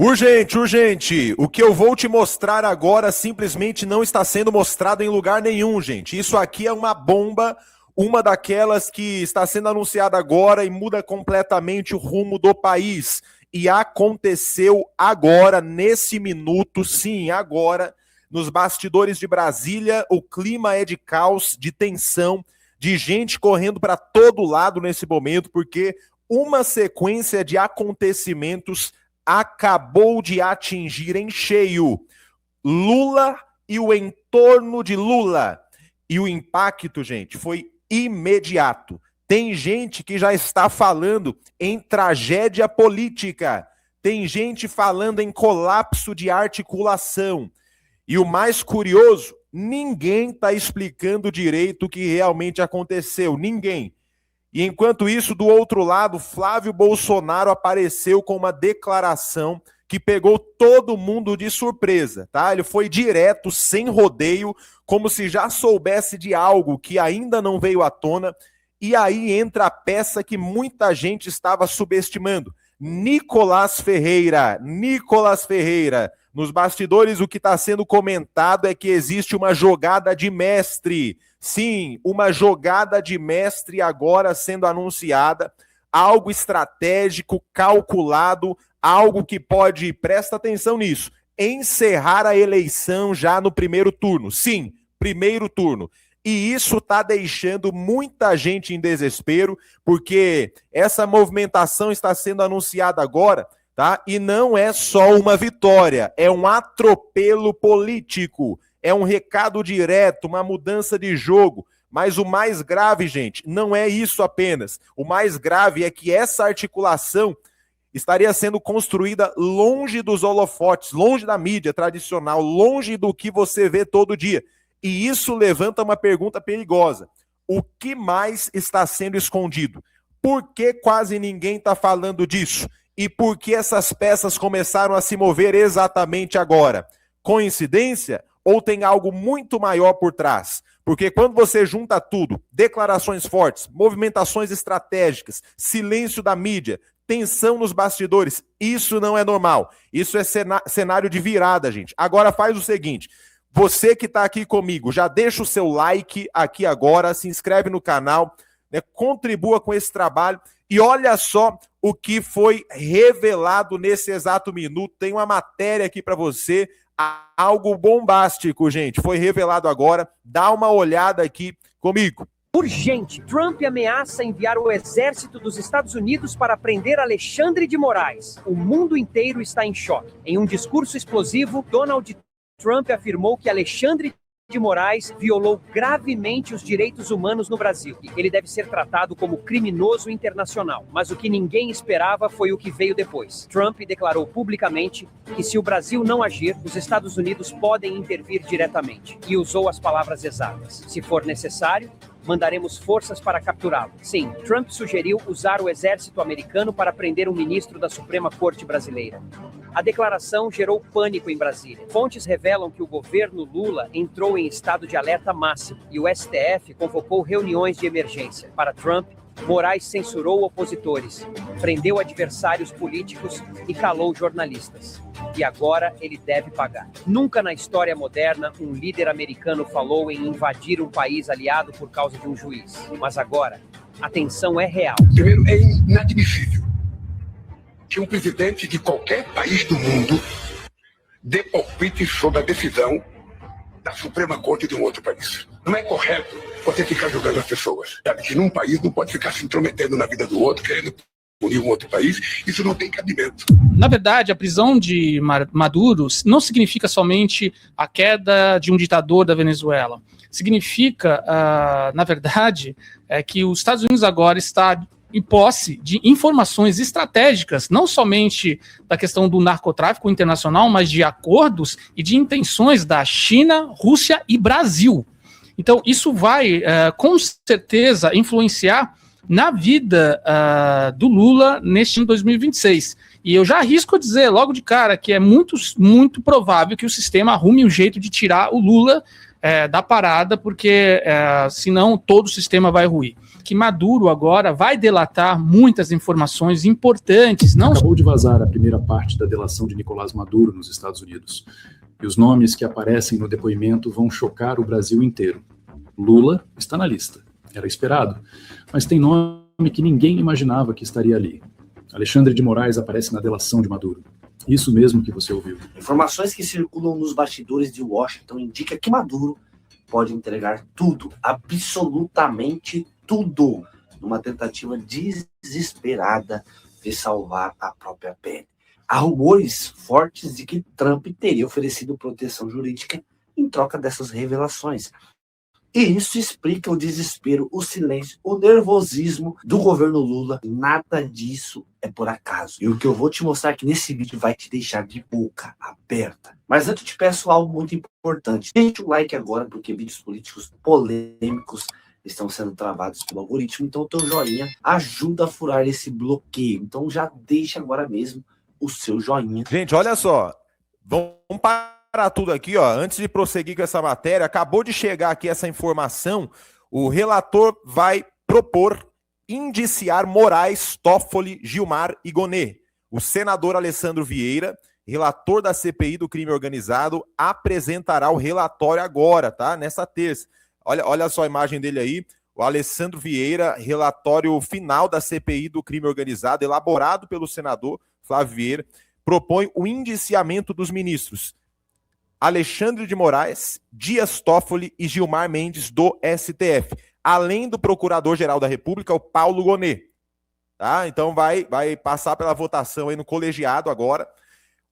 Urgente, urgente! O que eu vou te mostrar agora simplesmente não está sendo mostrado em lugar nenhum, gente. Isso aqui é uma bomba, uma daquelas que está sendo anunciada agora e muda completamente o rumo do país. E aconteceu agora, nesse minuto, sim, agora, nos bastidores de Brasília. O clima é de caos, de tensão, de gente correndo para todo lado nesse momento, porque uma sequência de acontecimentos acabou de atingir em cheio Lula e o entorno de Lula. E o impacto, gente, foi imediato. Tem gente que já está falando em tragédia política. Tem gente falando em colapso de articulação. E o mais curioso, ninguém está explicando direito o que realmente aconteceu. Ninguém. E enquanto isso, do outro lado, Flávio Bolsonaro apareceu com uma declaração que pegou todo mundo de surpresa, tá? Ele foi direto, sem rodeio, como se já soubesse de algo que ainda não veio à tona. E aí entra a peça que muita gente estava subestimando. Nicolás Ferreira. Nos bastidores, o que está sendo comentado é que existe uma jogada de mestre. Sim, uma jogada de mestre agora sendo anunciada, algo estratégico, calculado, algo que pode, presta atenção nisso, encerrar a eleição já no primeiro turno. Sim, primeiro turno. E isso está deixando muita gente em desespero, porque essa movimentação está sendo anunciada agora, tá? E não é só uma vitória, é um atropelo político. É um recado direto, uma mudança de jogo. Mas o mais grave, gente, não é isso apenas. O mais grave é que essa articulação estaria sendo construída longe dos holofotes, longe da mídia tradicional, longe do que você vê todo dia. E isso levanta uma pergunta perigosa. O que mais está sendo escondido? Por que quase ninguém está falando disso? E por que essas peças começaram a se mover exatamente agora? Coincidência? Ou tem algo muito maior por trás? Porque quando você junta tudo, declarações fortes, movimentações estratégicas, silêncio da mídia, tensão nos bastidores, isso não é normal. Isso é cenário de virada, gente. Agora faz o seguinte, você que está aqui comigo, já deixa o seu like aqui agora, se inscreve no canal, né, contribua com esse trabalho e olha só o que foi revelado nesse exato minuto. Tem uma matéria aqui para você, algo bombástico, gente, foi revelado agora. Dá uma olhada aqui comigo. Urgente. Trump ameaça enviar o exército dos Estados Unidos para prender Alexandre de Moraes. O mundo inteiro está em choque. Em um discurso explosivo, Donald Trump afirmou que Alexandre de Moraes violou gravemente os direitos humanos no Brasil. Ele deve ser tratado como criminoso internacional. Mas o que ninguém esperava foi o que veio depois. Trump declarou publicamente que se o Brasil não agir, os Estados Unidos podem intervir diretamente. E usou as palavras exatas. Se for necessário, mandaremos forças para capturá-lo. Sim, Trump sugeriu usar o exército americano para prender um ministro da Suprema Corte brasileira. A declaração gerou pânico em Brasília. Fontes revelam que o governo Lula entrou em estado de alerta máximo e o STF convocou reuniões de emergência. Para Trump, Moraes censurou opositores, prendeu adversários políticos e calou jornalistas. E agora ele deve pagar. Nunca na história moderna um líder americano falou em invadir um país aliado por causa de um juiz. Mas agora, a tensão é real. Primeiro, é inadmissível que um presidente de qualquer país do mundo dê palpite sobre a decisão da Suprema Corte de um outro país. Não é correto você ficar julgando as pessoas. Sabe que num país não pode ficar se intrometendo na vida do outro, querendo punir um outro país. Isso não tem cabimento. Na verdade, a prisão de Maduro não significa somente a queda de um ditador da Venezuela. Significa, na verdade, que os Estados Unidos agora está em posse de informações estratégicas, não somente da questão do narcotráfico internacional, mas de acordos e de intenções da China, Rússia e Brasil. Então, isso vai, com certeza, influenciar na vida do Lula neste ano 2026. E eu já arrisco dizer logo de cara que é muito, muito provável que o sistema arrume um jeito de tirar o Lula da parada, porque senão todo o sistema vai ruir. que Maduro agora vai delatar muitas informações importantes. Acabou de vazar a primeira parte da delação de Nicolás Maduro nos Estados Unidos. E os nomes que aparecem no depoimento vão chocar o Brasil inteiro. Lula está na lista. Era esperado. Mas tem nome que ninguém imaginava que estaria ali. Alexandre de Moraes aparece na delação de Maduro. Isso mesmo que você ouviu. Informações que circulam nos bastidores de Washington indicam que Maduro pode entregar tudo, absolutamente tudo, numa tentativa desesperada de salvar a própria pele. Há rumores fortes de que Trump teria oferecido proteção jurídica em troca dessas revelações. E isso explica o desespero, o silêncio, o nervosismo do governo Lula. Nada disso é por acaso. E o que eu vou te mostrar aqui nesse vídeo vai te deixar de boca aberta. Mas antes eu te peço algo muito importante. Deixa o like agora, porque vídeos políticos polêmicos estão sendo travados pelo algoritmo. Então o teu joinha ajuda a furar esse bloqueio. Então já deixa agora mesmo o seu joinha. Gente, olha só. Vamos parar tudo aqui, ó. Antes de prosseguir com essa matéria, acabou de chegar aqui essa informação. O relator vai propor indiciar Moraes, Toffoli, Gilmar e Gonê. O senador Alessandro Vieira, relator da CPI do crime organizado, apresentará o relatório agora, tá? Nessa terça. Olha só a imagem dele aí. O Alessandro Vieira, relatório final da CPI do crime organizado, elaborado pelo senador Flávio Vieira, propõe o indiciamento dos ministros Alexandre de Moraes, Dias Toffoli e Gilmar Mendes do STF, além do Procurador-Geral da República, o Paulo Gonê. Tá? Então vai passar pela votação aí no colegiado agora.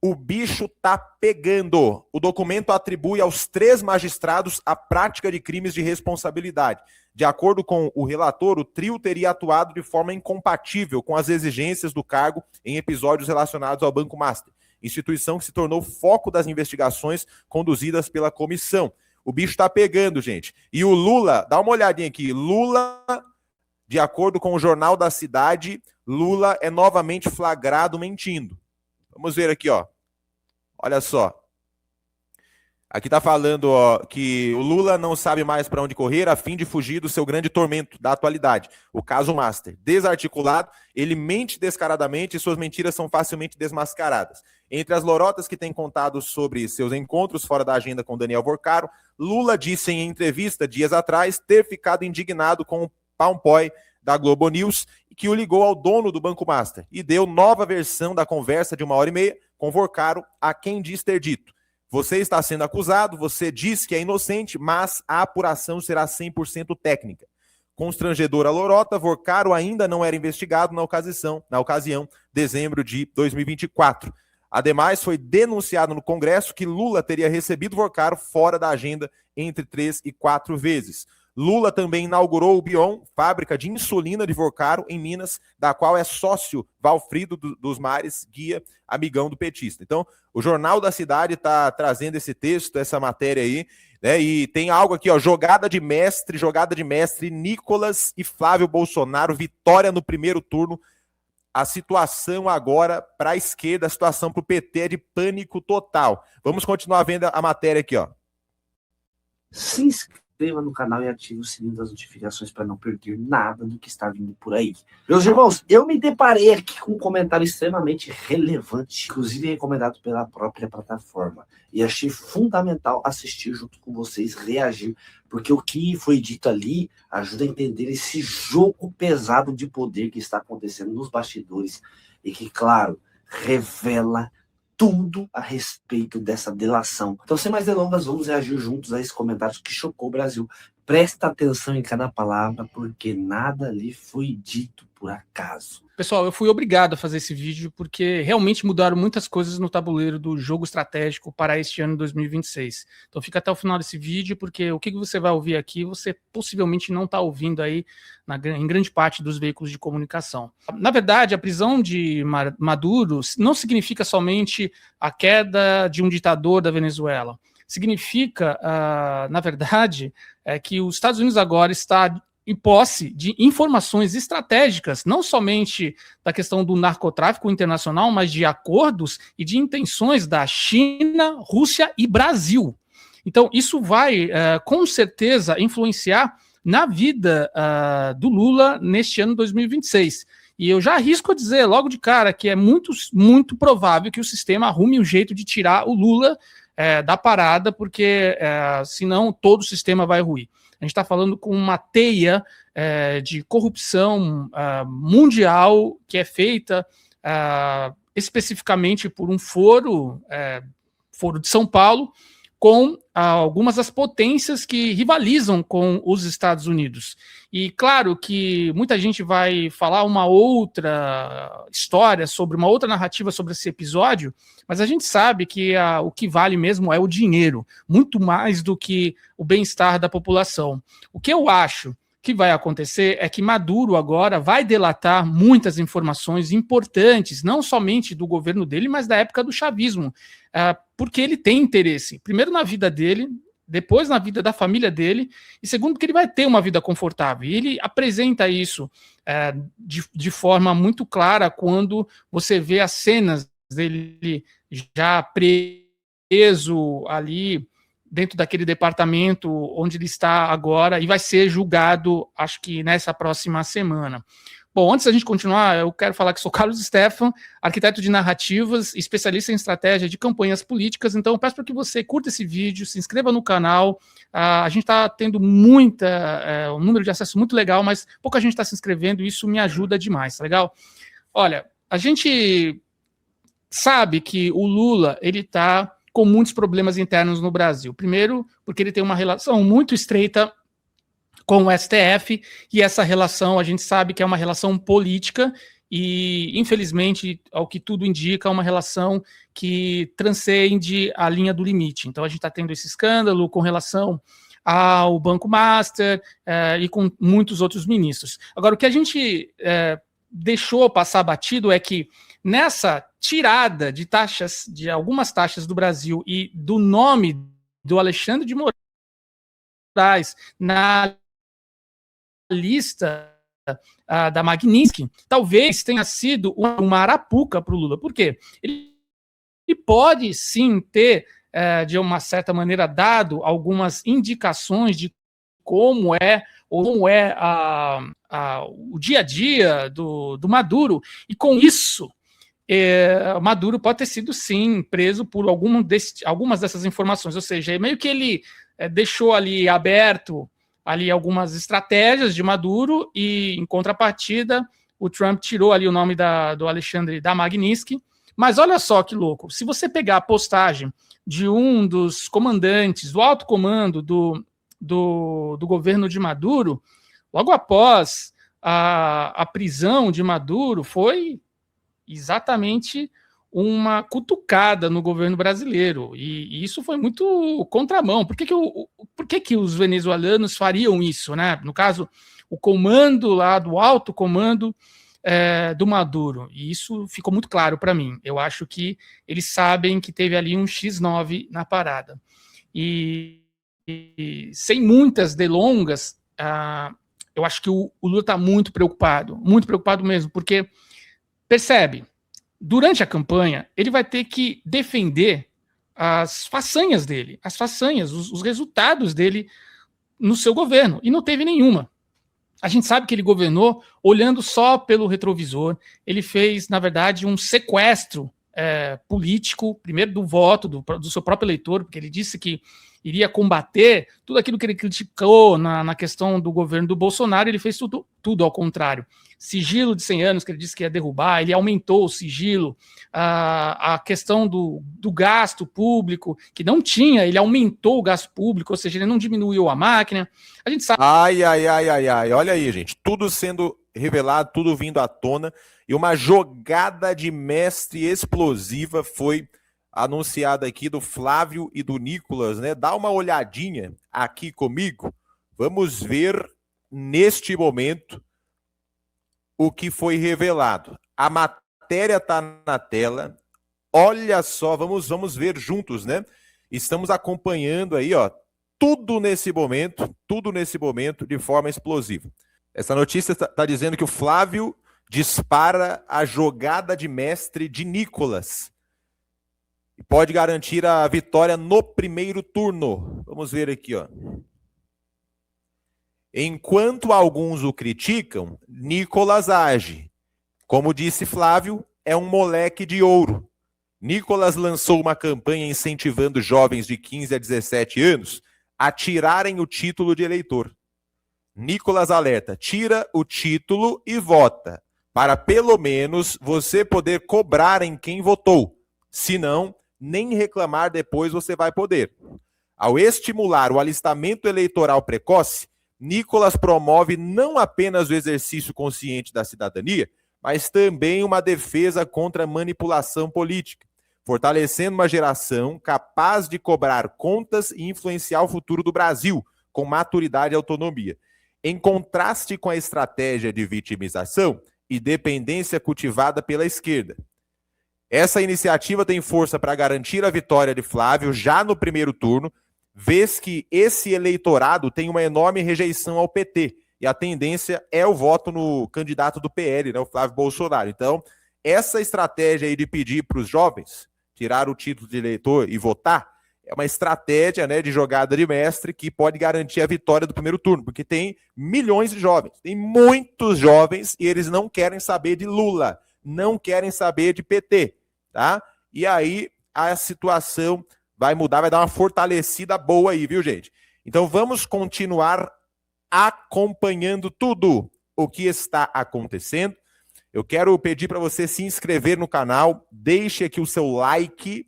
O bicho tá pegando. O documento atribui aos 3 magistrados a prática de crimes de responsabilidade. De acordo com o relator, o trio teria atuado de forma incompatível com as exigências do cargo em episódios relacionados ao Banco Master, instituição que se tornou foco das investigações conduzidas pela comissão. O bicho tá pegando, gente. E o Lula, dá uma olhadinha aqui, Lula, de acordo com o Jornal da Cidade, Lula é novamente flagrado mentindo. Vamos ver aqui, ó. Olha só. Aqui tá falando, ó, que o Lula não sabe mais para onde correr a fim de fugir do seu grande tormento da atualidade, o caso Master. Desarticulado, ele mente descaradamente e suas mentiras são facilmente desmascaradas. Entre as lorotas que tem contado sobre seus encontros fora da agenda com Daniel Vorcaro, Lula disse em entrevista dias atrás ter ficado indignado com o Palmpoy da Globo News, que o ligou ao dono do Banco Master e deu nova versão da conversa de 1h30 com Vorcaro, a quem diz ter dito: você está sendo acusado, você diz que é inocente, mas a apuração será 100% técnica. Constrangedora lorota, Vorcaro ainda não era investigado na ocasião, dezembro de 2024. Ademais, foi denunciado no Congresso que Lula teria recebido Vorcaro fora da agenda entre 3 e 4 vezes. Lula também inaugurou o Bion, fábrica de insulina de Vorcaro, em Minas, da qual é sócio Valfrido dos Mares, guia, amigão do petista. Então, o Jornal da Cidade está trazendo esse texto, essa matéria aí, né? E tem algo aqui, ó, jogada de mestre, Nicolas e Flávio Bolsonaro, vitória no primeiro turno. A situação agora para a esquerda, a situação para o PT é de pânico total. Vamos continuar vendo a matéria aqui, ó. Se inscreva no canal e ative o sininho das notificações para não perder nada do que está vindo por aí. Meus irmãos, eu me deparei aqui com um comentário extremamente relevante, inclusive recomendado pela própria plataforma, e achei fundamental assistir junto com vocês, reagir, porque o que foi dito ali ajuda a entender esse jogo pesado de poder que está acontecendo nos bastidores e que, claro, revela tudo a respeito dessa delação. Então, sem mais delongas, vamos reagir juntos a esse comentário que chocou o Brasil. Presta atenção em cada palavra, porque nada ali foi dito por acaso. Pessoal, eu fui obrigado a fazer esse vídeo porque realmente mudaram muitas coisas no tabuleiro do jogo estratégico para este ano 2026. Então fica até o final desse vídeo, porque o que você vai ouvir aqui, você possivelmente não está ouvindo aí em grande parte dos veículos de comunicação. Na verdade, a prisão de Maduro não significa somente a queda de um ditador da Venezuela. Significa, na verdade, que os Estados Unidos agora está em posse de informações estratégicas, não somente da questão do narcotráfico internacional, mas de acordos e de intenções da China, Rússia e Brasil. Então, isso vai, com certeza, influenciar na vida do Lula neste ano 2026. E eu já arrisco a dizer logo de cara que é muito, muito provável que o sistema arrume um jeito de tirar o Lula da parada, porque senão todo o sistema vai ruir. A gente está falando com uma teia de corrupção mundial que é feita especificamente por um foro de São Paulo, com algumas das potências que rivalizam com os Estados Unidos. E claro que muita gente vai falar uma outra história, sobre uma outra narrativa sobre esse episódio, mas a gente sabe que o que vale mesmo é o dinheiro, muito mais do que o bem-estar da população. O que eu acho que vai acontecer é que Maduro agora vai delatar muitas informações importantes, não somente do governo dele, mas da época do chavismo, porque ele tem interesse, primeiro na vida dele, depois na vida da família dele, e segundo porque ele vai ter uma vida confortável. E ele apresenta isso de forma muito clara quando você vê as cenas dele já preso ali dentro daquele departamento onde ele está agora, e vai ser julgado, acho que nessa próxima semana. Bom, antes da gente continuar, eu quero falar que sou Carlos Stefan, arquiteto de narrativas, especialista em estratégia de campanhas políticas. Então eu peço para que você curta esse vídeo, se inscreva no canal. A gente está tendo um número de acesso muito legal, mas pouca gente está se inscrevendo e isso me ajuda demais, tá legal? Olha, a gente sabe que o Lula, ele está com muitos problemas internos no Brasil. Primeiro, porque ele tem uma relação muito estreita com o STF, e essa relação a gente sabe que é uma relação política e, infelizmente, ao que tudo indica, é uma relação que transcende a linha do limite. Então a gente está tendo esse escândalo com relação ao Banco Master e com muitos outros ministros. Agora, o que a gente deixou passar batido é que nessa tirada de taxas, de algumas taxas do Brasil e do nome do Alexandre de Moraes na lista da Magnitsky, talvez tenha sido uma arapuca para o Lula. Por quê? Ele pode sim ter, de uma certa maneira, dado algumas indicações de como é o dia a dia do Maduro, e com isso Maduro pode ter sido sim preso por algumas dessas informações, ou seja, meio que ele deixou ali aberto ali algumas estratégias de Maduro, e em contrapartida o Trump tirou ali o nome do Alexandre da Magnitsky. Mas olha só que louco, se você pegar a postagem de um dos comandantes do alto comando do governo de Maduro, logo após a prisão de Maduro, foi exatamente uma cutucada no governo brasileiro, e isso foi muito contramão. Por que os venezuelanos fariam isso, né? No caso, o comando lá do alto comando do Maduro, e isso ficou muito claro para mim. Eu acho que eles sabem que teve ali um X9 na parada. E sem muitas delongas, eu acho que o Lula está muito preocupado mesmo, porque percebe, durante a campanha, ele vai ter que defender as façanhas dele, os resultados dele no seu governo, e não teve nenhuma. A gente sabe que ele governou olhando só pelo retrovisor. Ele fez, na verdade, um sequestro político, primeiro do voto do seu próprio eleitor, porque ele disse que iria combater tudo aquilo que ele criticou na questão do governo do Bolsonaro. Ele fez tudo ao contrário. Sigilo de 100 anos, que ele disse que ia derrubar, ele aumentou o sigilo. A questão do gasto público, que não tinha, ele aumentou o gasto público, ou seja, ele não diminuiu a máquina. A gente sabe... Ai, olha aí, gente, tudo sendo revelado, tudo vindo à tona, e uma jogada de mestre explosiva foi anunciada aqui do Flávio e do Nicolas, né? Dá uma olhadinha aqui comigo, vamos ver neste momento o que foi revelado. A matéria está na tela, olha só, vamos ver juntos, né? Estamos acompanhando aí, ó, tudo nesse momento de forma explosiva. Essa notícia está dizendo que o Flávio dispara a jogada de mestre de Nicolas e pode garantir a vitória no primeiro turno. Vamos ver aqui, ó. Enquanto alguns o criticam, Nicolas age. Como disse Flávio, é um moleque de ouro. Nicolas lançou uma campanha incentivando jovens de 15 a 17 anos a tirarem o título de eleitor. Nicolas alerta, tira o título e vota, para pelo menos você poder cobrar em quem votou. Se não, nem reclamar depois você vai poder. Ao estimular o alistamento eleitoral precoce, Nicolas promove não apenas o exercício consciente da cidadania, mas também uma defesa contra a manipulação política, fortalecendo uma geração capaz de cobrar contas e influenciar o futuro do Brasil, com maturidade e autonomia. Em contraste com a estratégia de vitimização e dependência cultivada pela esquerda. Essa iniciativa tem força para garantir a vitória de Flávio já no primeiro turno, vez que esse eleitorado tem uma enorme rejeição ao PT, e a tendência é o voto no candidato do PL, né, o Flávio Bolsonaro. Então, essa estratégia aí de pedir para os jovens tirar o título de eleitor e votar, é uma estratégia, né, de jogada de mestre que pode garantir a vitória do primeiro turno, porque tem milhões de jovens, tem muitos jovens e eles não querem saber de Lula, não querem saber de PT, tá? E aí a situação vai mudar, vai dar uma fortalecida boa aí, viu, gente? Então vamos continuar acompanhando tudo o que está acontecendo. Eu quero pedir para você se inscrever no canal, deixe aqui o seu like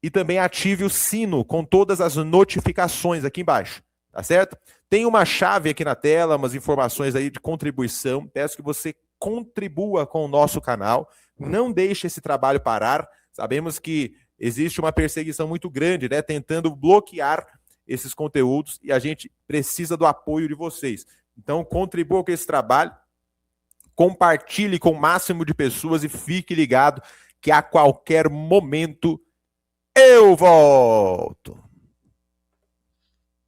e também ative o sino com todas as notificações aqui embaixo, tá certo? Tem uma chave aqui na tela, umas informações aí de contribuição. Peço que você contribua com o nosso canal, não deixe esse trabalho parar. Sabemos que existe uma perseguição muito grande, né, tentando bloquear esses conteúdos e a gente precisa do apoio de vocês. Então, contribua com esse trabalho, compartilhe com o máximo de pessoas e fique ligado que a qualquer momento eu volto.